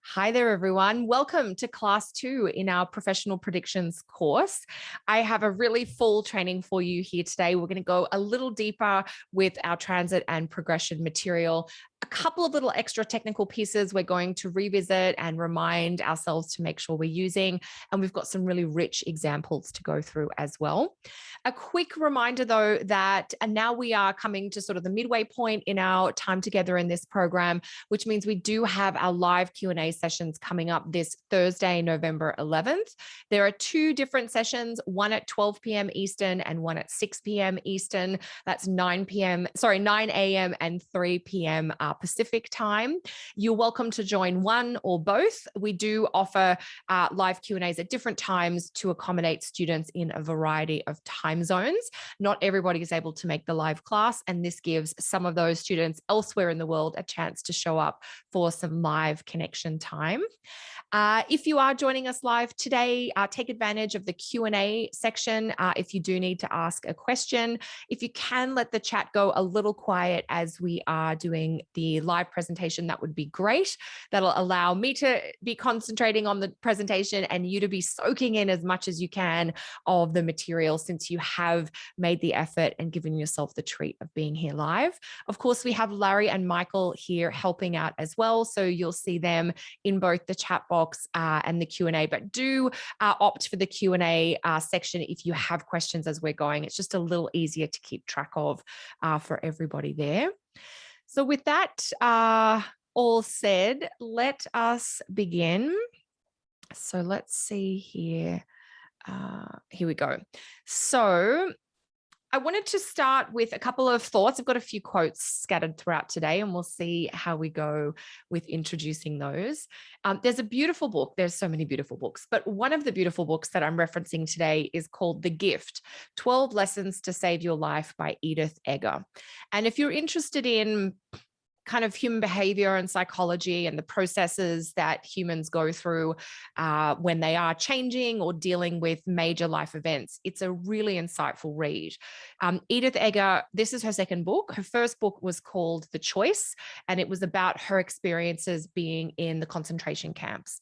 Hi there, everyone. Welcome to class 2 in our professional predictions course. I have a really full training for you here today. We're going to go a little deeper with our transit and progression material. A couple of little extra technical pieces we're going to revisit and remind ourselves to make sure we're using. And we've got some really rich examples to go through as well. A quick reminder, though, that now we are coming to sort of the midway point in our time together in this program, which means we do have our live Q&A sessions coming up this Thursday, November 11th. There are two different sessions, one at 12 p.m. Eastern and one at 6 p.m. Eastern. That's 9 a.m. and 3 p.m. Pacific time. You're welcome to join one or both. We do offer live Q&As at different times to accommodate students in a variety of time zones. Not everybody is able to make the live class, and this gives some of those students elsewhere in the world a chance to show up for some live connection time. If you are joining us live today, take advantage of the Q&A section if you do need to ask a question. If you can let the chat go a little quiet as we are doing the live presentation, that would be great. That'll allow me to be concentrating on the presentation and you to be soaking in as much as you can of the material, since you have made the effort and given yourself the treat of being here live. Of course, we have Larry and Michael here helping out as well, so you'll see them in both the chat box and the Q&A, but do opt for the Q&A section if you have questions as we're going. It's just a little easier to keep track of for everybody there. So with that all said, let us begin. So let's see here. Here we go. So I wanted to start with a couple of thoughts. I've got a few quotes scattered throughout today, and we'll see how we go with introducing those. There's a beautiful book. There's so many beautiful books, but one of the beautiful books that I'm referencing today is called The Gift, 12 Lessons to Save Your Life by Edith Eger. And if you're interested in kind of human behavior and psychology and the processes that humans go through when they are changing or dealing with major life events, it's a really insightful read. Edith Eger, this is her second book. Her first book was called The Choice, and it was about her experiences being in the concentration camps.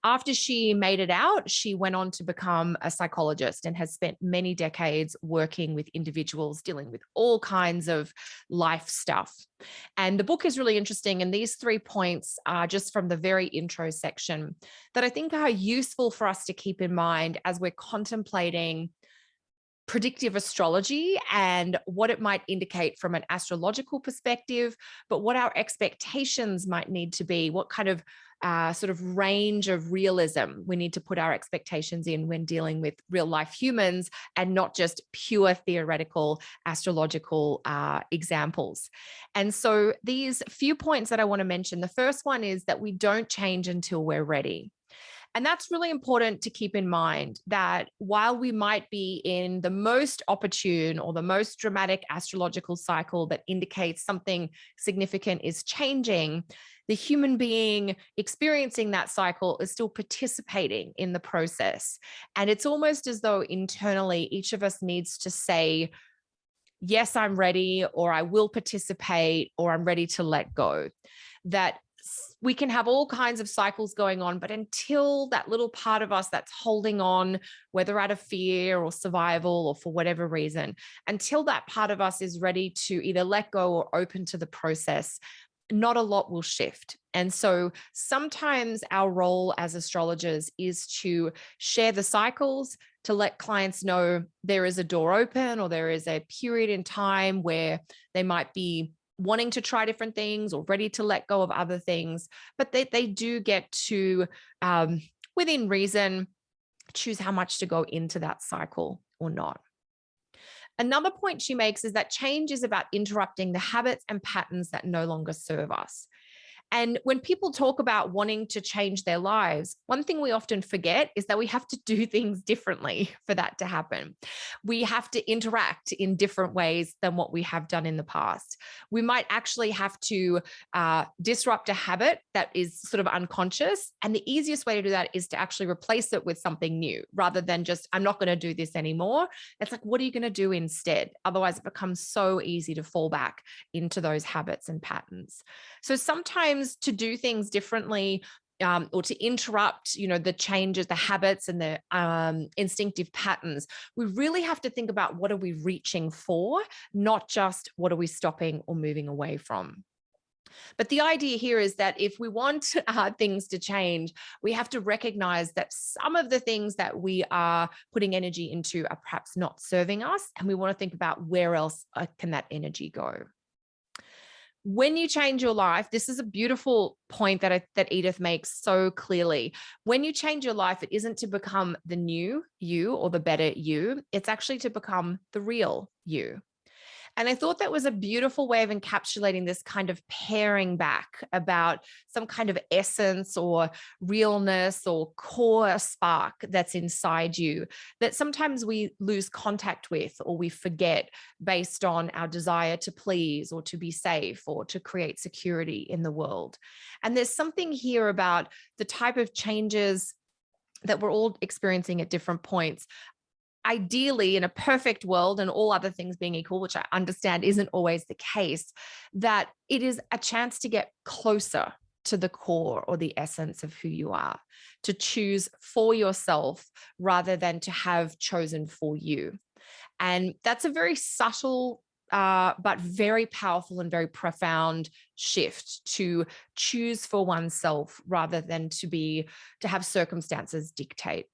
After she made it out, she went on to become a psychologist and has spent many decades working with individuals dealing with all kinds of life stuff. And the book is really interesting. And these 3 points are just from the very intro section that I think are useful for us to keep in mind as we're contemplating predictive astrology and what it might indicate from an astrological perspective, but what our expectations might need to be, what kind of sort of range of realism we need to put our expectations in when dealing with real life humans and not just pure theoretical astrological examples. And so these few points that I want to mention, the first one is that we don't change until we're ready. And that's really important to keep in mind, that while we might be in the most opportune or the most dramatic astrological cycle that indicates something significant is changing, the human being experiencing that cycle is still participating in the process. And it's almost as though internally each of us needs to say, yes, I'm ready, or I will participate, or I'm ready to let go. That we can have all kinds of cycles going on, but until that little part of us that's holding on, whether out of fear or survival or for whatever reason, until that part of us is ready to either let go or open to the process, not a lot will shift. And so sometimes our role as astrologers is to share the cycles, to let clients know there is a door open or there is a period in time where they might be wanting to try different things or ready to let go of other things, but they do get to, within reason, choose how much to go into that cycle or not. Another point she makes is that change is about interrupting the habits and patterns that no longer serve us. And when people talk about wanting to change their lives, one thing we often forget is that we have to do things differently for that to happen. We have to interact in different ways than what we have done in the past. We might actually have to disrupt a habit that is sort of unconscious. And the easiest way to do that is to actually replace it with something new rather than just, I'm not going to do this anymore. It's like, what are you going to do instead? Otherwise, it becomes so easy to fall back into those habits and patterns. So sometimes sometimes to do things differently, or to interrupt, the changes, the habits and the instinctive patterns, we really have to think about what are we reaching for, not just what are we stopping or moving away from. But the idea here is that if we want things to change, we have to recognize that some of the things that we are putting energy into are perhaps not serving us, and we want to think about where else can that energy go. When you change your life, this is a beautiful point that Edith makes so clearly. When you change your life, it isn't to become the new you or the better you. It's actually to become the real you. And I thought that was a beautiful way of encapsulating this kind of paring back about some kind of essence or realness or core spark that's inside you that sometimes we lose contact with or we forget based on our desire to please or to be safe or to create security in the world. And there's something here about the type of changes that we're all experiencing at different points. Ideally, in a perfect world and all other things being equal, which I understand isn't always the case, that it is a chance to get closer to the core or the essence of who you are, to choose for yourself rather than to have chosen for you. And that's a very subtle, but very powerful and very profound shift, to choose for oneself rather than to have circumstances dictate.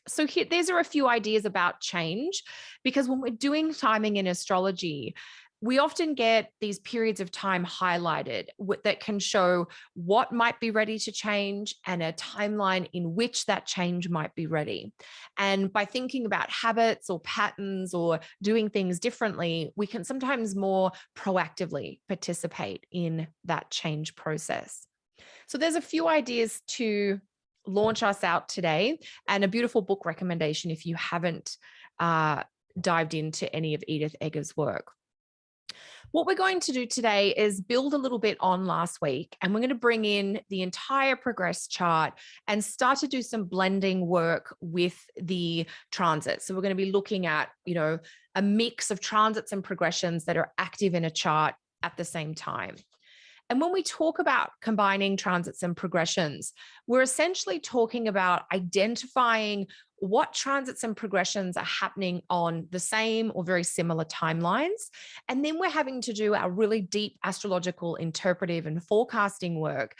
So here, these are a few ideas about change, because when we're doing timing in astrology, we often get these periods of time highlighted that can show what might be ready to change and a timeline in which that change might be ready. And by thinking about habits or patterns or doing things differently, we can sometimes more proactively participate in that change process. So there's a few ideas to launch us out today, and a beautiful book recommendation if you haven't dived into any of Edith Eger's work. What we're going to do today is build a little bit on last week, and we're going to bring in the entire progress chart and start to do some blending work with the transits. So we're going to be looking at, a mix of transits and progressions that are active in a chart at the same time. And when we talk about combining transits and progressions, we're essentially talking about identifying what transits and progressions are happening on the same or very similar timelines. And then we're having to do our really deep astrological, interpretive, and forecasting work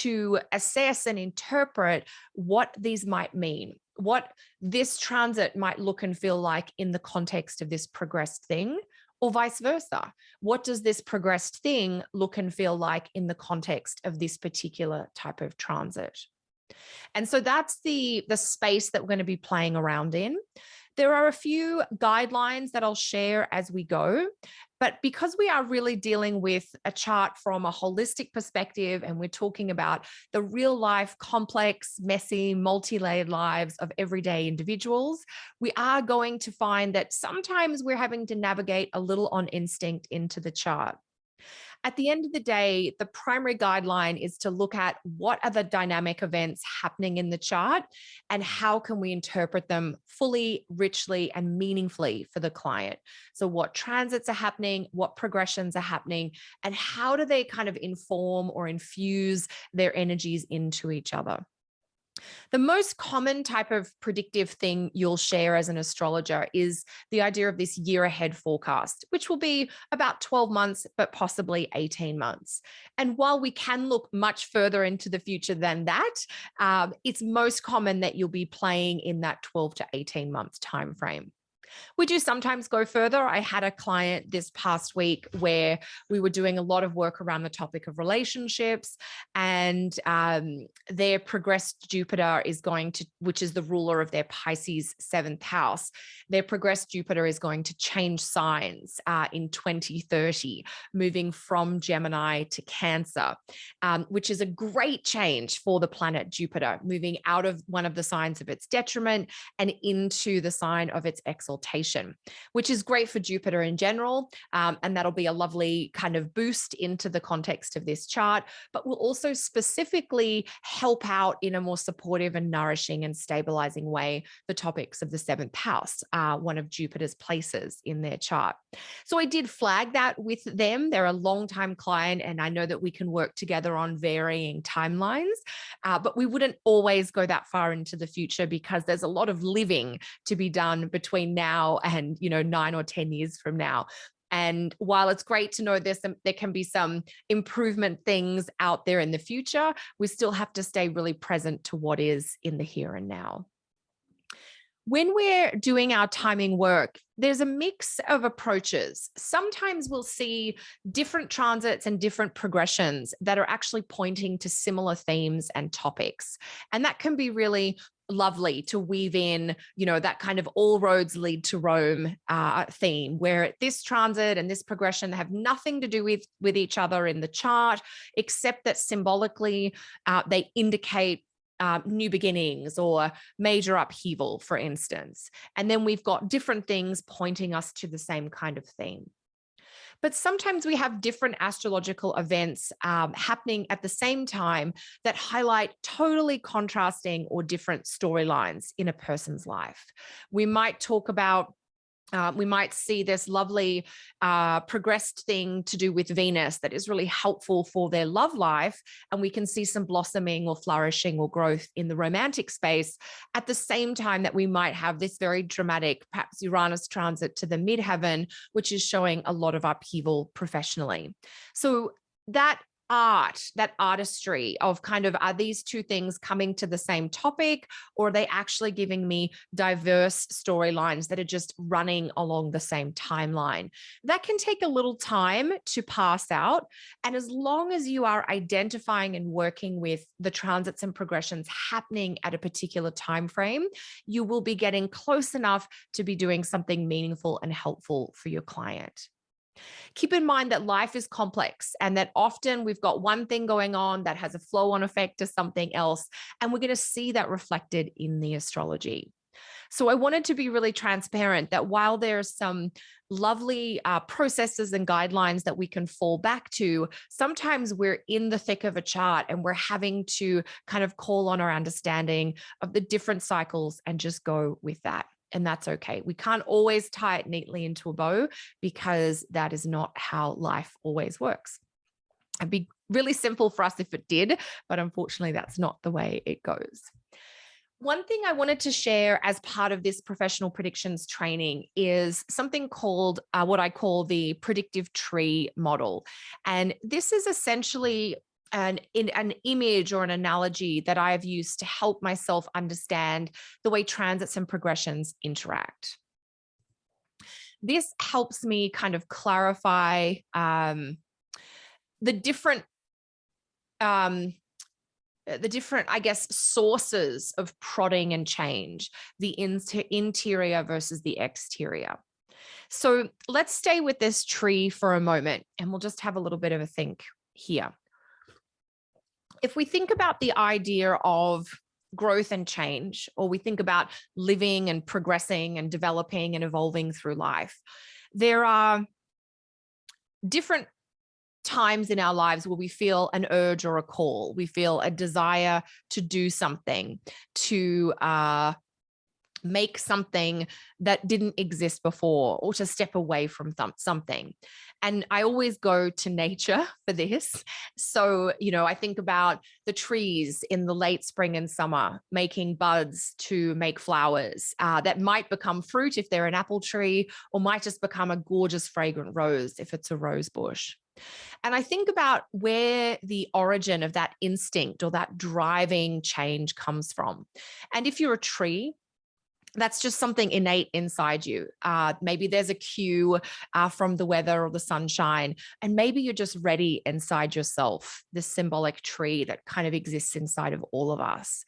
to assess and interpret what these might mean, what this transit might look and feel like in the context of this progressed thing, or vice versa. What does this progressed thing look and feel like in the context of this particular type of transit? And so that's the space that we're going to be playing around in. There are a few guidelines that I'll share as we go, but because we are really dealing with a chart from a holistic perspective, and we're talking about the real life, complex, messy, multi-layered lives of everyday individuals, we are going to find that sometimes we're having to navigate a little on instinct into the chart. At the end of the day, the primary guideline is to look at what are the dynamic events happening in the chart and how can we interpret them fully, richly, and meaningfully for the client. So what transits are happening, what progressions are happening, and how do they kind of inform or infuse their energies into each other. The most common type of predictive thing you'll share as an astrologer is the idea of this year ahead forecast, which will be about 12 months, but possibly 18 months. And while we can look much further into the future than that, it's most common that you'll be playing in that 12 to 18 months timeframe. We do sometimes go further. I had a client this past week where we were doing a lot of work around the topic of relationships, and their progressed Jupiter is going to, which is the ruler of their Pisces 7th house, their progressed Jupiter is going to change signs in 2030, moving from Gemini to Cancer, which is a great change for the planet Jupiter, moving out of one of the signs of its detriment and into the sign of its exaltation. exaltation, which is great for Jupiter in general. And that'll be a lovely kind of boost into the context of this chart, but will also specifically help out in a more supportive and nourishing and stabilizing way the topics of the 7th house, one of Jupiter's places in their chart. So I did flag that with them. They're a long-time client, and I know that we can work together on varying timelines, but we wouldn't always go that far into the future because there's a lot of living to be done between now and 9 or 10 years from now. And while it's great to know there can be some improvement things out there in the future, we still have to stay really present to what is in the here and now. When we're doing our timing work, there's a mix of approaches. Sometimes we'll see different transits and different progressions that are actually pointing to similar themes and topics. And that can be really lovely to weave in, that kind of all roads lead to Rome theme, where this transit and this progression have nothing to do with each other in the chart, except that symbolically they indicate new beginnings or major upheaval, for instance. And then we've got different things pointing us to the same kind of theme. But sometimes we have different astrological events happening at the same time that highlight totally contrasting or different storylines in a person's life. We might talk about we might see this lovely progressed thing to do with Venus that is really helpful for their love life. And we can see some blossoming or flourishing or growth in the romantic space at the same time that we might have this very dramatic, perhaps Uranus transit to the midheaven, which is showing a lot of upheaval professionally. So that artistry of kind of, are these two things coming to the same topic, or are they actually giving me diverse storylines that are just running along the same timeline? That can take a little time to pass out. And as long as you are identifying and working with the transits and progressions happening at a particular time frame, you will be getting close enough to be doing something meaningful and helpful for your client. Keep in mind that life is complex and that often we've got one thing going on that has a flow-on effect to something else, and we're going to see that reflected in the astrology. So I wanted to be really transparent that while there's some lovely processes and guidelines that we can fall back to, sometimes we're in the thick of a chart and we're having to kind of call on our understanding of the different cycles and just go with that. And that's okay. We can't always tie it neatly into a bow because that is not how life always works. It'd be really simple for us if it did, but unfortunately, that's not the way it goes. One thing I wanted to share as part of this professional predictions training is something called what I call the predictive tree model. And this is essentially an image or an analogy that I have used to help myself understand the way transits and progressions interact. This helps me kind of clarify the different, I guess, sources of prodding and change, the interior versus the exterior. So let's stay with this tree for a moment, and we'll just have a little bit of a think here. If we think about the idea of growth and change, or we think about living and progressing and developing and evolving through life, there are different times in our lives where we feel an urge or a call. We feel a desire to do something, to make something that didn't exist before, or to step away from something. And I always go to nature for this. So, I think about the trees in the late spring and summer, making buds to make flowers that might become fruit if they're an apple tree, or might just become a gorgeous fragrant rose if it's a rose bush. And I think about where the origin of that instinct or that driving change comes from. And if you're a tree, that's just something innate inside you. Maybe there's a cue from the weather or the sunshine, and maybe you're just ready inside yourself, this symbolic tree that kind of exists inside of all of us.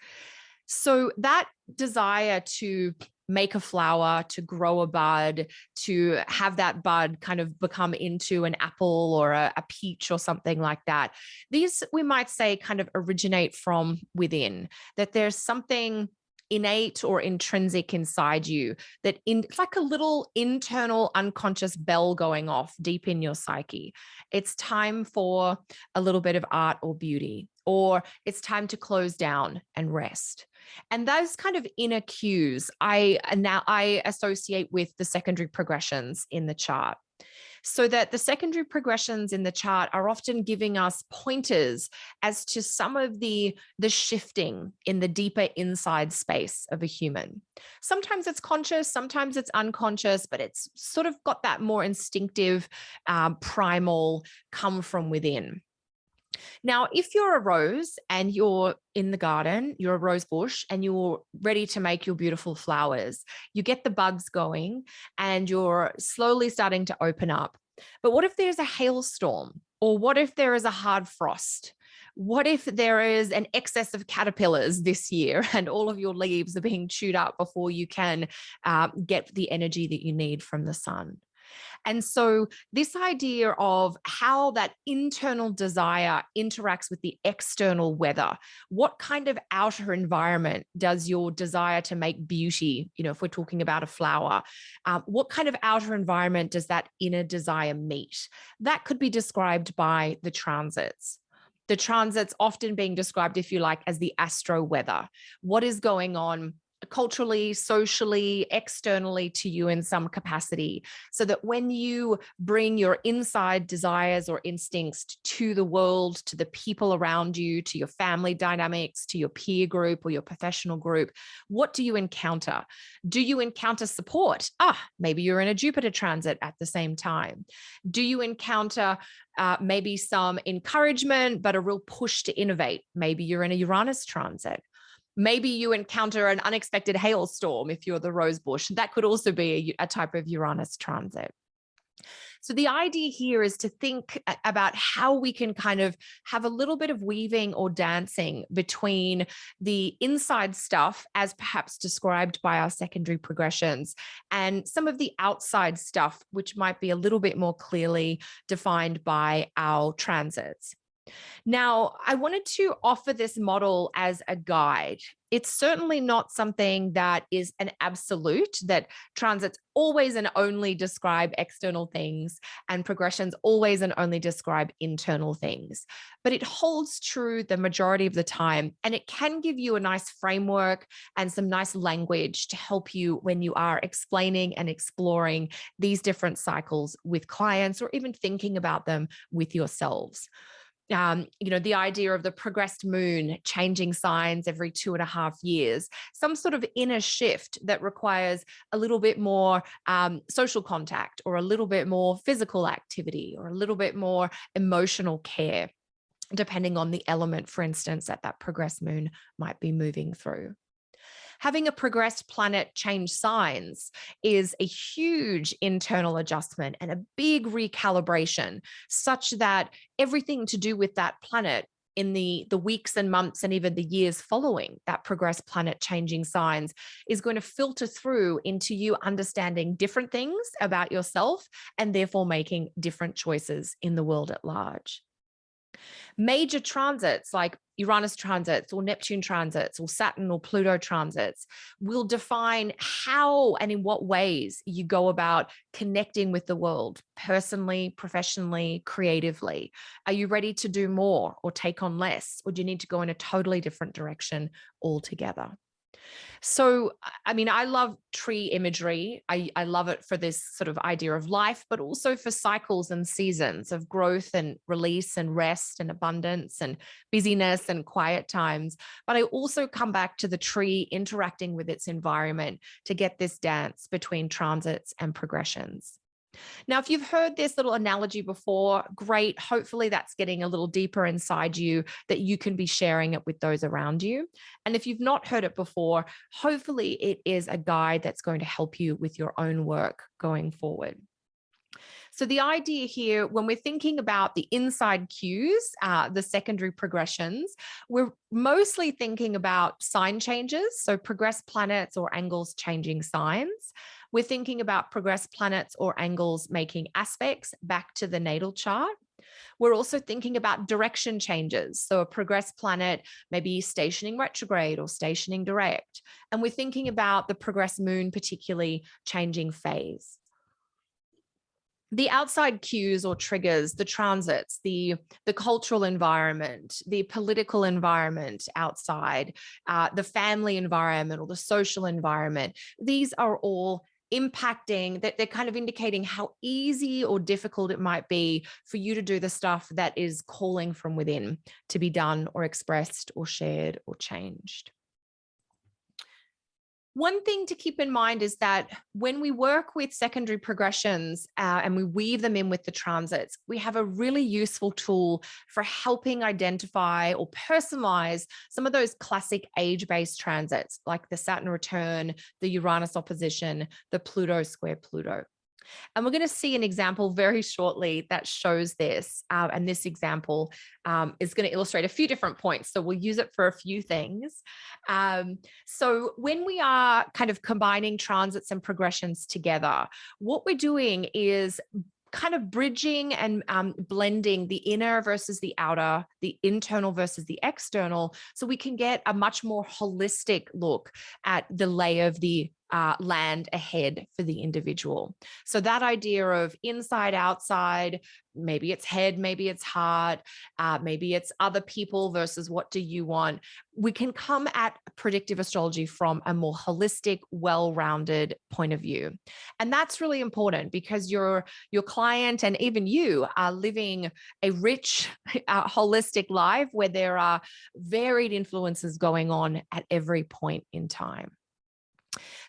So that desire to make a flower, to grow a bud, to have that bud kind of become into an apple or a peach or something like that, these, we might say, kind of originate from within, that there's something innate or intrinsic inside you it's like a little internal unconscious bell going off deep in your psyche. It's time for a little bit of art or beauty, or it's time to close down and rest. And those kind of inner cues I associate with the secondary progressions in the chart. So that the secondary progressions in the chart are often giving us pointers as to some of the shifting in the deeper inside space of a human. Sometimes it's conscious, sometimes it's unconscious, but it's sort of got that more instinctive, primal come from within. Now, if you're a rose and you're in the garden, you're a rose bush and you're ready to make your beautiful flowers, you get the buds going and you're slowly starting to open up. But what if there's a hailstorm? Or what if there is a hard frost? What if there is an excess of caterpillars this year and all of your leaves are being chewed up before you can get the energy that you need from the sun? And so this idea of how that internal desire interacts with the external weather, what kind of outer environment does your desire to make beauty, if we're talking about a flower, what kind of outer environment does that inner desire meet? That could be described by the transits. The transits often being described, if you like, as the astro weather. What is going on culturally, socially, externally to you in some capacity, so that when you bring your inside desires or instincts to the world, to the people around you, to your family dynamics, to your peer group or your professional group, what do you encounter? Do you encounter support? Maybe you're in a Jupiter transit at the same time. Do you encounter maybe some encouragement, but a real push to innovate? Maybe you're in a Uranus transit. Maybe you encounter an unexpected hailstorm if you're the rose bush. That could also be a type of Uranus transit. So the idea here is to think about how we can kind of have a little bit of weaving or dancing between the inside stuff, as perhaps described by our secondary progressions, and some of the outside stuff, which might be a little bit more clearly defined by our transits. Now, I wanted to offer this model as a guide. It's certainly not something that is an absolute, that transits always and only describe external things and progressions always and only describe internal things. But it holds true the majority of the time, and it can give you a nice framework and some nice language to help you when you are explaining and exploring these different cycles with clients, or even thinking about them with yourselves. The idea of the progressed moon changing signs every 2.5 years, some sort of inner shift that requires a little bit more social contact, or a little bit more physical activity, or a little bit more emotional care, depending on the element, for instance, that progressed moon might be moving through. Having a progressed planet change signs is a huge internal adjustment and a big recalibration, such that everything to do with that planet in the weeks and months and even the years following that progressed planet changing signs is going to filter through into you understanding different things about yourself, and therefore making different choices in the world at large. Major transits like Uranus transits or Neptune transits or Saturn or Pluto transits will define how and in what ways you go about connecting with the world personally, professionally, creatively. Are you ready to do more or take on less? Or do you need to go in a totally different direction altogether? So, I love tree imagery. I love it for this sort of idea of life, but also for cycles and seasons of growth and release and rest and abundance and busyness and quiet times. But I also come back to the tree interacting with its environment to get this dance between transits and progressions. Now, if you've heard this little analogy before, great. Hopefully that's getting a little deeper inside you, that you can be sharing it with those around you. And if you've not heard it before, hopefully it is a guide that's going to help you with your own work going forward. So the idea here, when we're thinking about the inside cues, the secondary progressions, we're mostly thinking about sign changes. So progressed planets or angles changing signs. We're thinking about progressed planets or angles making aspects back to the natal chart. We're also thinking about direction changes. So a progressed planet maybe stationing retrograde or stationing direct. And we're thinking about the progressed moon, particularly changing phase. The outside cues or triggers, the transits, the cultural environment, the political environment outside, the family environment or the social environment, these are all impacting, that they're kind of indicating how easy or difficult it might be for you to do the stuff that is calling from within to be done or expressed or shared or changed. One thing to keep in mind is that when we work with secondary progressions and we weave them in with the transits, we have a really useful tool for helping identify or personalize some of those classic age-based transits, like the Saturn return, the Uranus opposition, the Pluto square Pluto. And we're going to see an example very shortly that shows this. And this example is going to illustrate a few different points. So we'll use it for a few things. So when we are kind of combining transits and progressions together, what we're doing is kind of bridging and blending the inner versus the outer, the internal versus the external, so we can get a much more holistic look at the lay of the land ahead for the individual. So that idea of inside, outside, maybe it's head, maybe it's heart, maybe it's other people versus what do you want. We can come at predictive astrology from a more holistic, well-rounded point of view. And that's really important because your client and even you are living a rich, holistic life where there are varied influences going on at every point in time.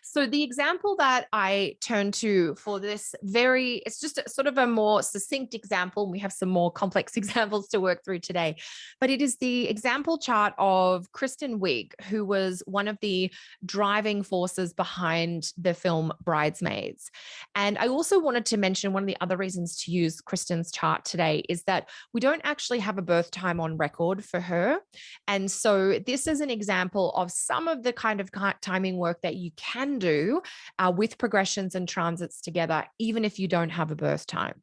So the example that I turn to for this it's just sort of a more succinct example. We have some more complex examples to work through today, but it is the example chart of Kristen Wiig, who was one of the driving forces behind the film Bridesmaids. And I also wanted to mention one of the other reasons to use Kristen's chart today is that we don't actually have a birth time on record for her. And so this is an example of some of the kind of timing work that you can do with progressions and transits together, even if you don't have a birth time.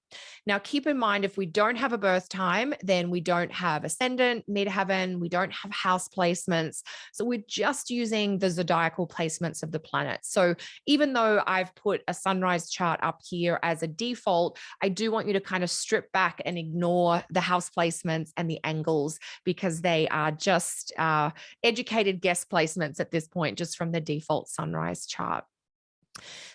Now, keep in mind, if we don't have a birth time, then we don't have ascendant, midheaven, we don't have house placements. So we're just using the zodiacal placements of the planets. So even though I've put a sunrise chart up here as a default, I do want you to kind of strip back and ignore the house placements and the angles because they are just educated guess placements at this point, just from the default sunrise chart.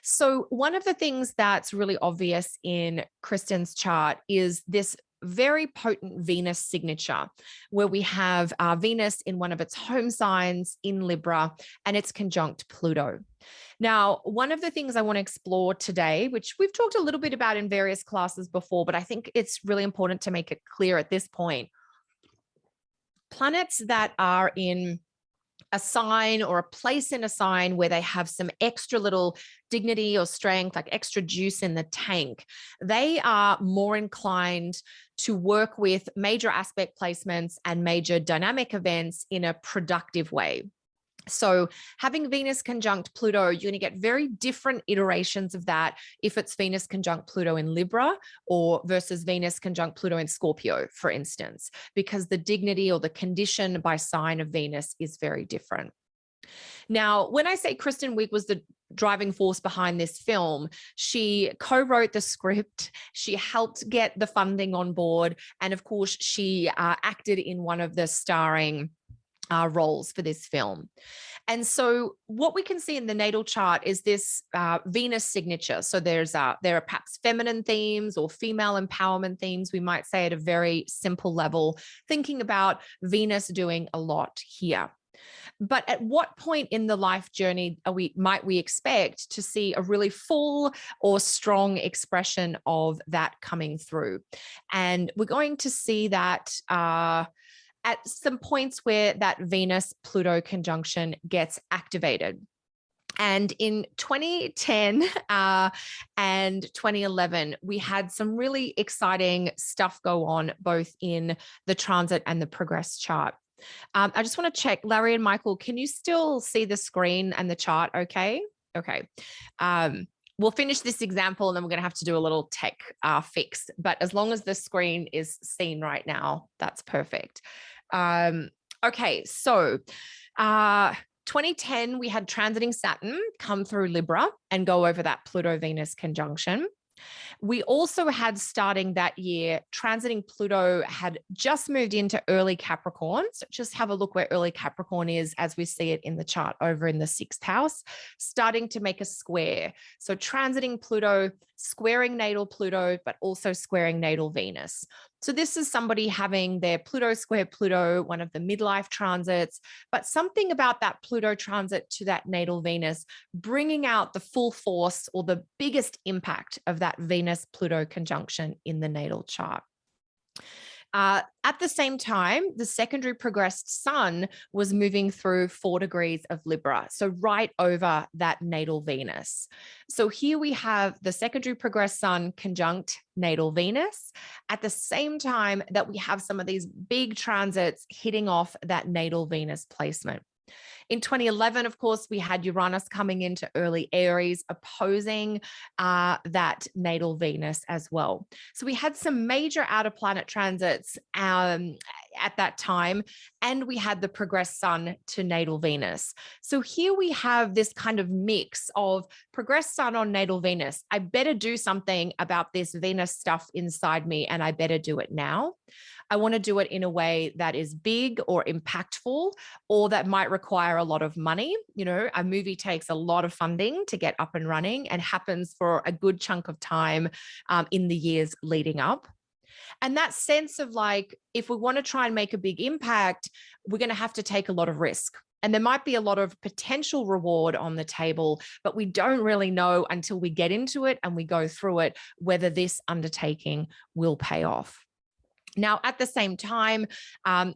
So one of the things that's really obvious in Kristen's chart is this very potent Venus signature, where we have Venus in one of its home signs in Libra, and it's conjunct Pluto. Now, one of the things I want to explore today, which we've talked a little bit about in various classes before, but I think it's really important to make it clear at this point, planets that are in a sign or a place in a sign where they have some extra little dignity or strength, like extra juice in the tank, they are more inclined to work with major aspect placements and major dynamic events in a productive way. So having Venus conjunct Pluto, you're going to get very different iterations of that if it's Venus conjunct Pluto in Libra or versus Venus conjunct Pluto in Scorpio, for instance, because the dignity or the condition by sign of Venus is very different. Now, when I say Kristen Wiig was the driving force behind this film, she co-wrote the script, she helped get the funding on board, and of course, she acted in one of the starring roles for this film. And so what we can see in the natal chart is this Venus signature. So there are perhaps feminine themes or female empowerment themes, we might say at a very simple level, thinking about Venus doing a lot here. But at what point in the life journey might we expect to see a really full or strong expression of that coming through? And we're going to see that at some points where that Venus-Pluto conjunction gets activated. And in 2010 and 2011, we had some really exciting stuff go on both in the transit and the progress chart. I just want to check, Larry and Michael, can you still see the screen and the chart okay? Okay. We'll finish this example and then we're going to have to do a little tech fix. But as long as the screen is seen right now, that's perfect. Okay, so 2010, we had transiting Saturn come through Libra and go over that Pluto-Venus conjunction. We also had, starting that year, transiting Pluto had just moved into early Capricorn. So just have a look where early Capricorn is as we see it in the chart over in the 6th house, starting to make a square. So transiting Pluto, squaring natal Pluto, but also squaring natal Venus. So this is somebody having their Pluto square Pluto, one of the midlife transits, but something about that Pluto transit to that natal Venus, bringing out the full force or the biggest impact of that Venus-Pluto conjunction in the natal chart. At the same time, the secondary progressed sun was moving through 4 degrees of Libra, so right over that natal Venus. So here we have the secondary progressed sun conjunct natal Venus, at the same time that we have some of these big transits hitting off that natal Venus placement. In 2011, of course, we had Uranus coming into early Aries, opposing that natal Venus as well. So we had some major outer planet transits at that time, and we had the progressed sun to natal Venus. So here we have this kind of mix of progressed sun on natal Venus. I better do something about this Venus stuff inside me, and I better do it now. I want to do it in a way that is big or impactful, or that might require a lot of money. You know, a movie takes a lot of funding to get up and running and happens for a good chunk of time in the years leading up. And that sense of like, if we want to try and make a big impact, we're going to have to take a lot of risk. And there might be a lot of potential reward on the table, but we don't really know until we get into it and we go through it, whether this undertaking will pay off. Now, at the same time,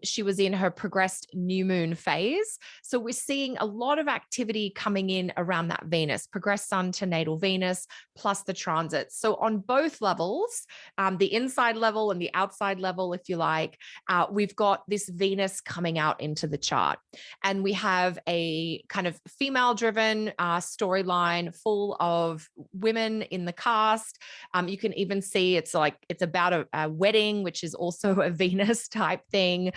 she was in her progressed new moon phase. So we're seeing a lot of activity coming in around that Venus, progressed sun to natal Venus, plus the transits. So on both levels, the inside level and the outside level, if you like, we've got this Venus coming out into the chart. And we have a kind of female-driven storyline full of women in the cast. You can even see it's about a wedding, which is also a Venus type thing.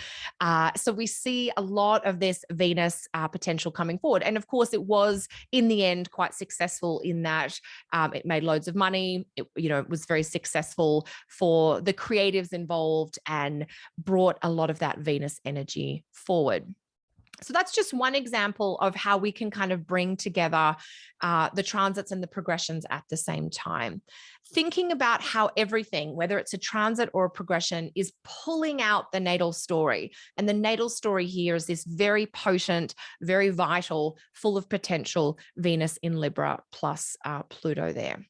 So we see a lot of this Venus potential coming forward. And of course, it was in the end quite successful in that it made loads of money. It was very successful for the creatives involved and brought a lot of that Venus energy forward. So that's just one example of how we can kind of bring together the transits and the progressions at the same time. Thinking about how everything, whether it's a transit or a progression, is pulling out the natal story. And the natal story here is this very potent, very vital, full of potential Venus in Libra plus Pluto there.